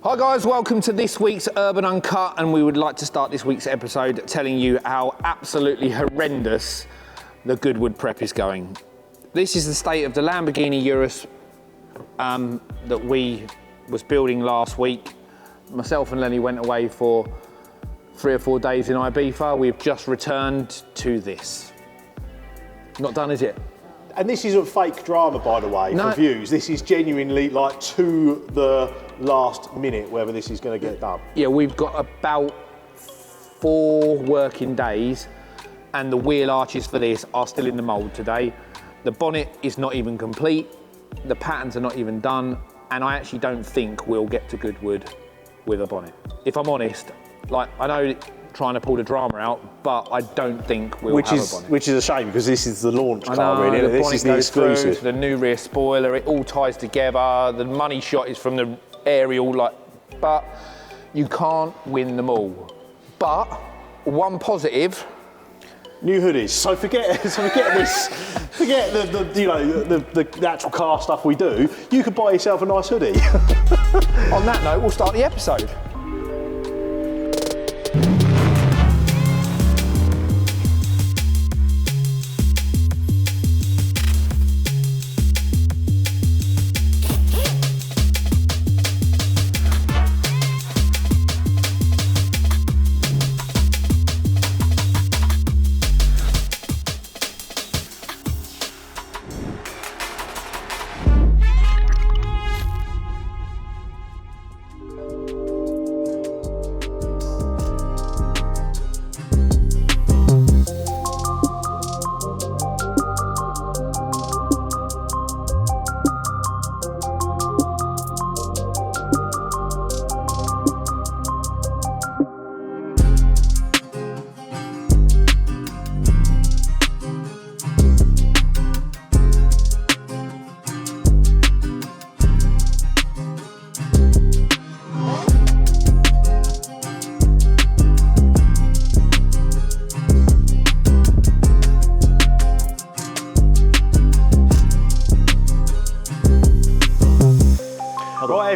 Hi guys, welcome to this week's Urban Uncut, and we would like to start this week's episode telling you how absolutely horrendous the Goodwood prep is going. This is the state of the Lamborghini Urus that we was building last week. Myself and Lenny went away for 3 or 4 days in Ibiza. We've just returned to this. Not done, is it? And this isn't fake drama, by the way, for views. This is genuinely like to the last minute whether this is going to get done. Yeah, we've got about 4 working days, and the wheel arches for this are still in the mould today. The bonnet is not even complete. The patterns are not even done, and I actually don't think we'll get to Goodwood with a bonnet. If I'm honest, like, I know trying to pull the drama out, but I don't think we'll have a bonnet. Which is a shame, because this is the launch car, really. This is the exclusive. The new rear spoiler, it all ties together. The money shot is from the aerial, but you can't win them all. But one positive. New hoodies. So forget this. Forget the actual car stuff we do. You could buy yourself a nice hoodie. On that note, we'll start the episode.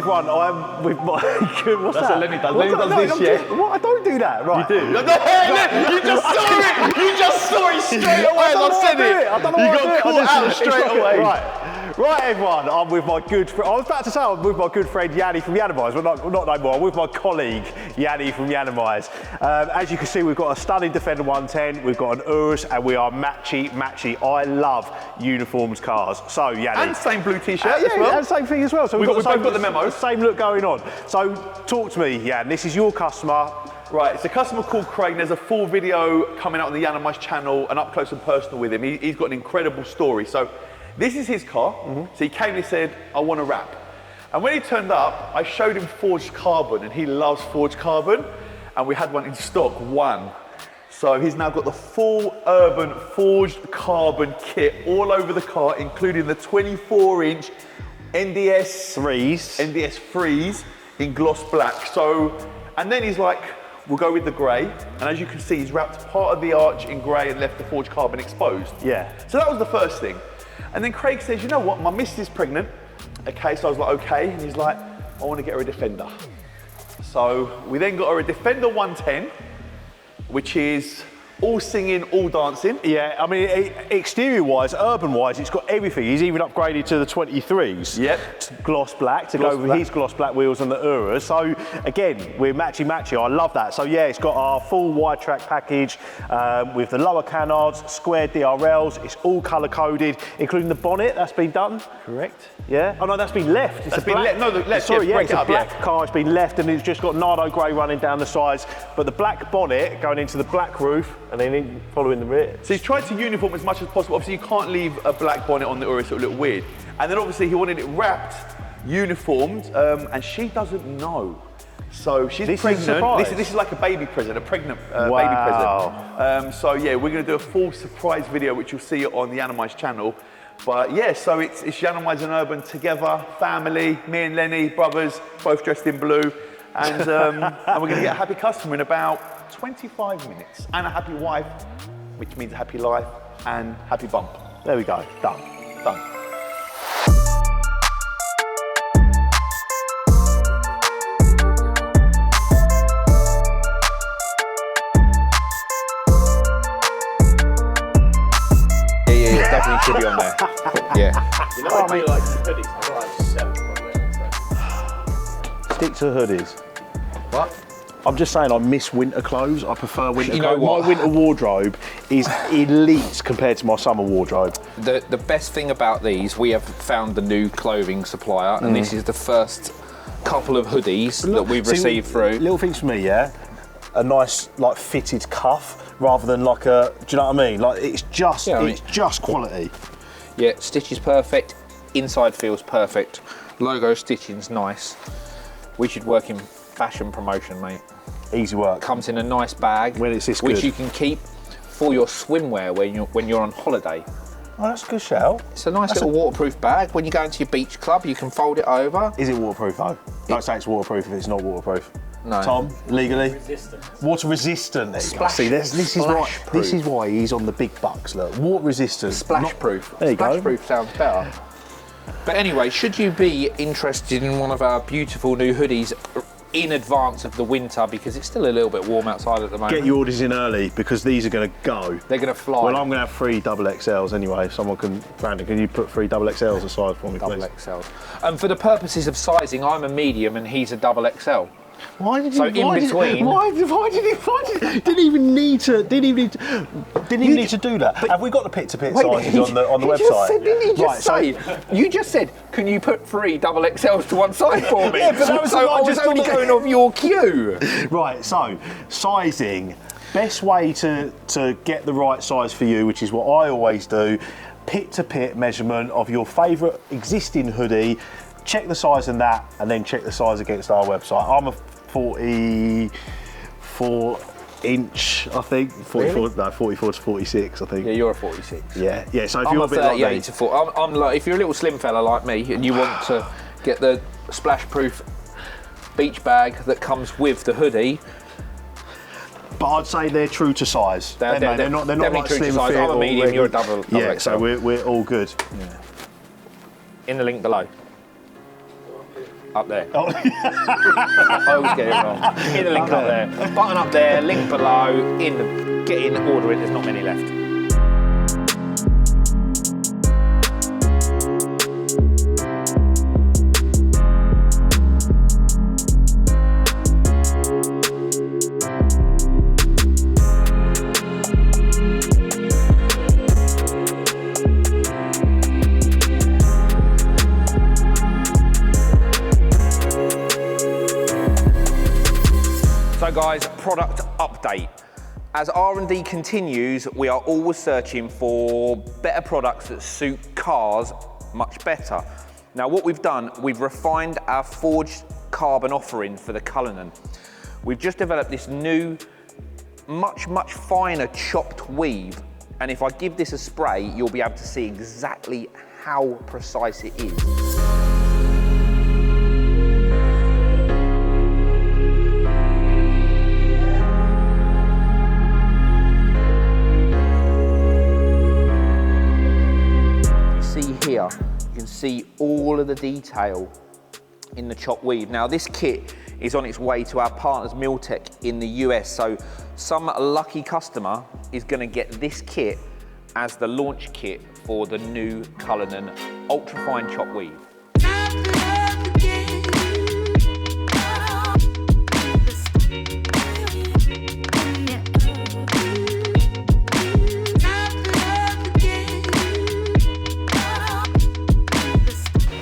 Everyone, I'm with my... What's That's that? what Lenny does. Lenny does this, yeah? What? I don't do that, right? You do. You just saw it! You just saw it straight away as I said it! I don't know why I do it. You got caught out straight away. Right, everyone, I'm with my good friend... I was about to say I'm with my good friend Yianni from Yianni, but not no more. I'm with my colleague Yianni from Yianni. As you can see, we've got a stunning Defender 110, we've got an Urus, and we are matchy. I love uniforms cars. So, Yianni... And same blue t-shirt as well. And same thing as well. So we've both got the memo. Same look going on. So, talk to me, Yianni. This is your customer. Right, it's a customer called Craig. There's a full video coming out on the Yianni channel, an up close and personal with him. He's got an incredible story. So, this is his car. So he came and he said, I want to wrap. And when he turned up, I showed him forged carbon, and he loves forged carbon. And we had one in stock, one. So he's now got the full Urban forged carbon kit all over the car, including the 24-inch NDS Freeze in gloss black. So, and then he's like, we'll go with the grey. And as you can see, he's wrapped part of the arch in grey and left the forged carbon exposed. Yeah. So that was the first thing. And then Craig says, you know what, my missus is pregnant. Okay, so I was like, okay. And he's like, I want to get her a Defender. So we then got her a Defender 110, which is all singing, all dancing. Yeah, I mean, exterior-wise, urban-wise, it's got everything. He's even upgraded to the 23s. Yep. Gloss black to go with his gloss black wheels and the Urus. So, again, we're matchy. I love that. So, yeah, it's got our full wide track package with the lower canards, square DRLs. It's all colour-coded, including the bonnet. That's been done. Correct. Yeah? Oh, no, that's been left. It's that's been left. No, the left. Sorry, yeah, it's a black car. It's been left, and it's just got Nardo grey running down the sides. But the black bonnet going into the black roof, and then following the rear. So he's tried to uniform as much as possible. Obviously, you can't leave a black bonnet on the Urus, it'll look weird. And then obviously he wanted it wrapped, uniformed, and she doesn't know. So she's pregnant. This is like a baby present, a pregnant baby present. So yeah, we're going to do a full surprise video, which you'll see on the Yianni channel. But yeah, so it's Yianni and Urban together, family, me and Lenny, brothers, both dressed in blue. And we're going to get a happy customer in about 25 minutes. And a happy wife, which means a happy life, and happy bump. There we go, done. Done. Yeah. You know, I do like hoodies. I've got like 7 probably. Stick to hoodies. What? I'm just saying I miss winter clothes. I prefer winter You know clothes. what? My winter wardrobe is elite compared to my summer wardrobe. The best thing about these, we have found the new clothing supplier, and this is the first couple of hoodies that we've received through. Little things for me, yeah? A nice, like, fitted cuff rather than like a, do you know what I mean? Like, it's just, it's just quality. Yeah, stitch is perfect, inside feels perfect, logo stitching's nice. We should work in fashion promotion, mate. Easy work. Comes in a nice bag, When it's this which good. you can keep for your swimwear when you're on holiday. Oh, that's a good shout. It's a nice little waterproof bag. When you go into your beach club, you can fold it over. Is it waterproof though? Don't say it's waterproof if it's not waterproof. No. Tom, legally? Resistant. Water resistant. There you go. Splash- See, this splash-proof. is why he's on the big bucks. Look, water resistant. Splash proof. There you go. Splash proof sounds better. But anyway, should you be interested in one of our beautiful new hoodies in advance of the winter, because it's still a little bit warm outside at the moment. Get your orders in early because these are going to go. They're going to fly. Well, I'm going to have 3 double XLs anyway. If someone can, Brandon, can you put 3 double XLs aside for me, double please? XL. And for the purposes of sizing, I'm a medium and he's a double XL. Why did So in between- didn't even need to do that. Have we got the pit-to-pit sizes on the website? Just said, didn't he just Right, say? You just said, can you put 3 double XLs to one side for me? Yeah, but that was so what I I was just only thought- going off your cue. Right, so sizing. Best way to get the right size for you, which is what I always do, pit-to-pit measurement of your favourite existing hoodie. Check the size in that, and then check the size against our website. I'm a 44 inch, I think. 44 to 46, I think. Yeah, you're a 46. Yeah. So if I'm you're a a bit like 38 me, to 40. I'm like, if you're a little slim fella like me and you want to get the splash-proof beach bag that comes with the hoodie, but I'd say they're true to size. They're not definitely like true to slim size. fit I'm a or medium, regular- you're a double Yeah, XL. so we're all good. in the link below. Up there. Oh. I always get it wrong. In the link up there. Button up there, link below, get in, order it, there's not many left. So guys, product update. As R&D continues, we are always searching for better products that suit cars much better. Now what we've done, we've refined our forged carbon offering for the Cullinan. We've just developed this new, much finer chopped weave. And if I give this a spray, you'll be able to see exactly how precise it is. Here, you can see all of the detail in the chop weave. Now this kit is on its way to our partners Miltech in the US, so some lucky customer is going to get this kit as the launch kit for the new Cullinan ultra-fine chop weave.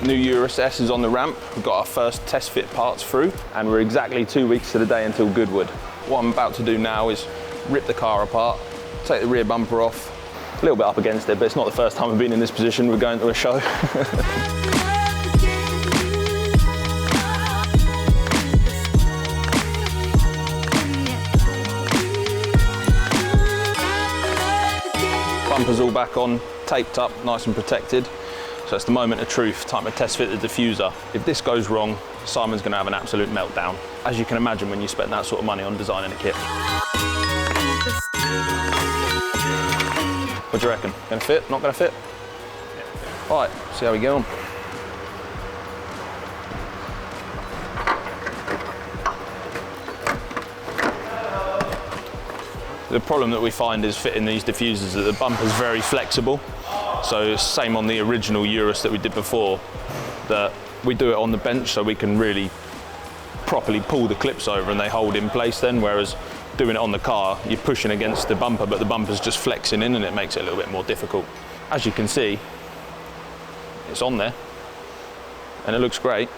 New Urus-S is on the ramp. We've got our first test fit parts through, and we're exactly 2 weeks to the day until Goodwood. What I'm about to do now is rip the car apart, take the rear bumper off, a little bit up against it, but it's not the first time I've been in this position. We're going to a show. Bumpers all back on, taped up, nice and protected. So it's the moment of truth, time to test fit the diffuser. If this goes wrong, Simon's going to have an absolute meltdown. As you can imagine when you spend that sort of money on designing a kit. What do you reckon? Going to fit? Not going to fit? Yeah. All right, see how we get on. The problem that we find is fitting these diffusers that the bumper's very flexible. So same on the original Urus that we did before, that we do it on the bench so we can really properly pull the clips over and they hold in place then, whereas doing it on the car, you're pushing against the bumper, but the bumper's just flexing in and it makes it a little bit more difficult. As you can see, it's on there and it looks great.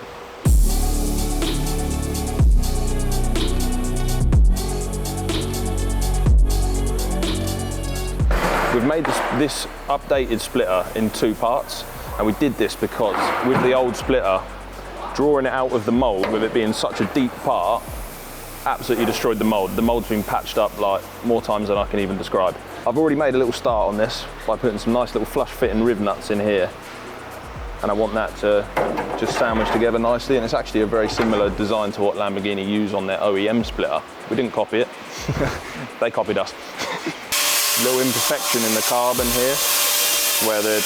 We've made this updated splitter in 2 parts, and we did this because with the old splitter, drawing it out of the mould with it being such a deep part, absolutely destroyed the mould. The mould's been patched up like more times than I can even describe. I've already made a little start on this by putting some nice little flush fitting riv nuts in here, and I want that to just sandwich together nicely, and it's actually a very similar design to what Lamborghini use on their OEM splitter. We didn't copy it, they copied us. Little imperfection in the carbon here, where the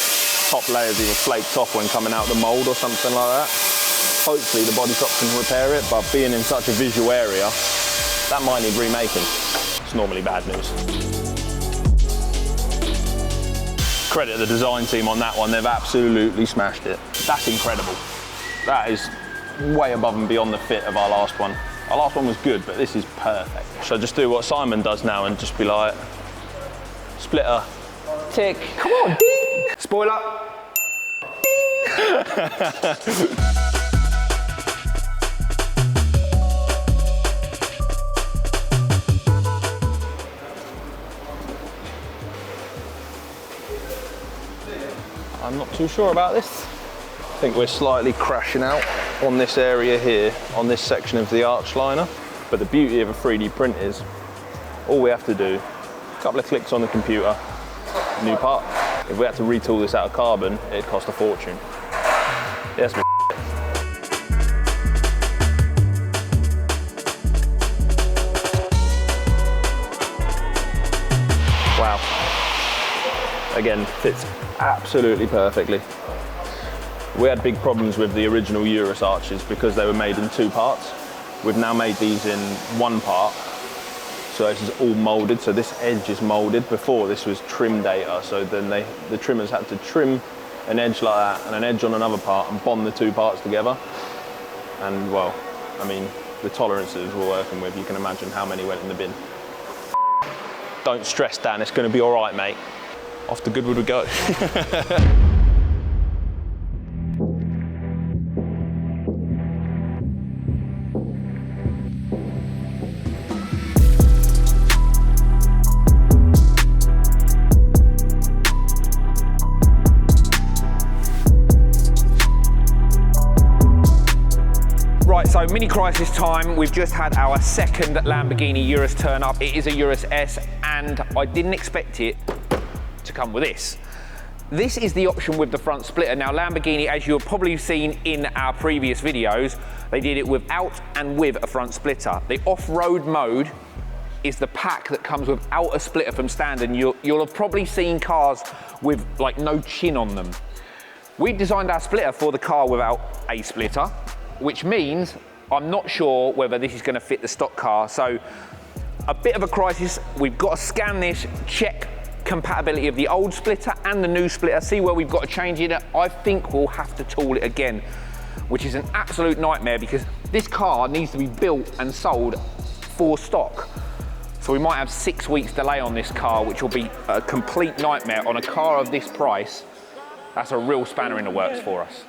top layers either flaked off when coming out the mould or something like that. Hopefully the body shop can repair it, but being in such a visual area, that might need remaking. It's normally bad news. Credit the design team on that one, they've absolutely smashed it. That's incredible. That is way above and beyond the fit of our last one. Our last one was good, but this is perfect. So just do what Simon does now and just be like, splitter, tick. Come on, ding! Spoiler. Ding! I'm not too sure about this. I think we're slightly crashing out on this area here, on this section of the arch liner. But the beauty of a 3D print is, all we have to do, a couple of clicks on the computer, new part. If we had to retool this out of carbon, it'd cost a fortune. Yes, wow. Again, fits absolutely perfectly. We had big problems with the original Urus arches because they were made in 2 parts. We've now made these in 1 part. So this is all moulded, so this edge is moulded. Before this was trim data, so then the trimmers had to trim an edge like that and an edge on another part and bond the 2 parts together. And well, I mean, the tolerances we're working with, you can imagine how many went in the bin. Don't stress, Dan, it's gonna be all right, mate. Off to Goodwood we go. Right, so mini crisis time. We've just had our second Lamborghini Urus turn up. It is a Urus-S, and I didn't expect it to come with this. This is the option with the front splitter. Now Lamborghini, as you've probably seen in our previous videos, they did it without and with a front splitter. The off-road mode is the pack that comes without a splitter from standard. You'll have probably seen cars with like no chin on them. We designed our splitter for the car without a splitter, which means I'm not sure whether this is going to fit the stock car. So a bit of a crisis. We've got to scan this, check compatibility of the old splitter and the new splitter, see where we've got to change it. I think we'll have to tool it again, which is an absolute nightmare because this car needs to be built and sold for stock. So we might have 6 weeks delay on this car, which will be a complete nightmare on a car of this price. That's a real spanner in the works for us.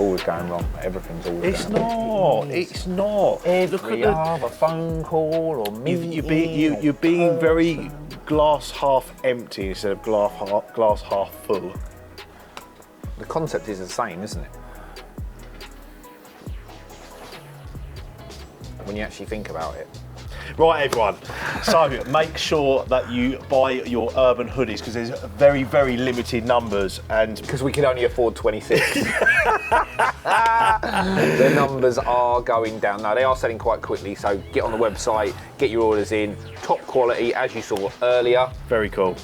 Always going wrong. Everything's always going wrong. It's not. Every other phone call or meeting. You're being very glass half empty instead of glass half full. The concept is the same, isn't it? When you actually think about it. Right, everyone. So make sure that you buy your urban hoodies because there's very, very limited numbers, and Because we can only afford 26. The numbers are going down. No, they are selling quite quickly, so get on the website, get your orders in. Top quality, as you saw earlier. very cool.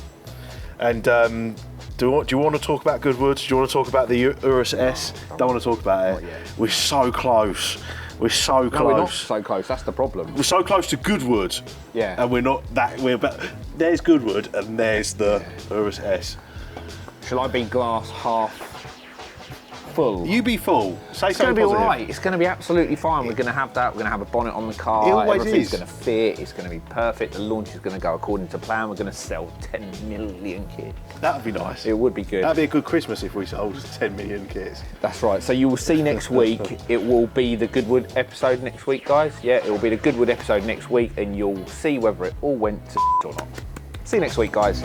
And do you want to talk about Goodwood? Do you want to talk about the Urus-S? Don't want to talk about it. We're so close. We're so close. No, we're not so close, that's the problem. We're so close to Goodwood. Yeah. And we're not that. There's Goodwood and there's the Urus-S. Shall I be glass half full? You be full. Say It's going to something be all positive. right. It's going to be absolutely fine. We're going to have that. We're going to have a bonnet on the car. It always Everything's is. going to fit. It's going to be perfect. The launch is going to go according to plan. We're going to sell 10 million kits. That would be nice. It would be good. That'd be a good Christmas if we sold 10 million kits. That's right. So you will see next week. It will be the Goodwood episode next week, guys. Yeah, it will be the Goodwood episode next week, and you'll see whether it all went to or not. See you next week, guys.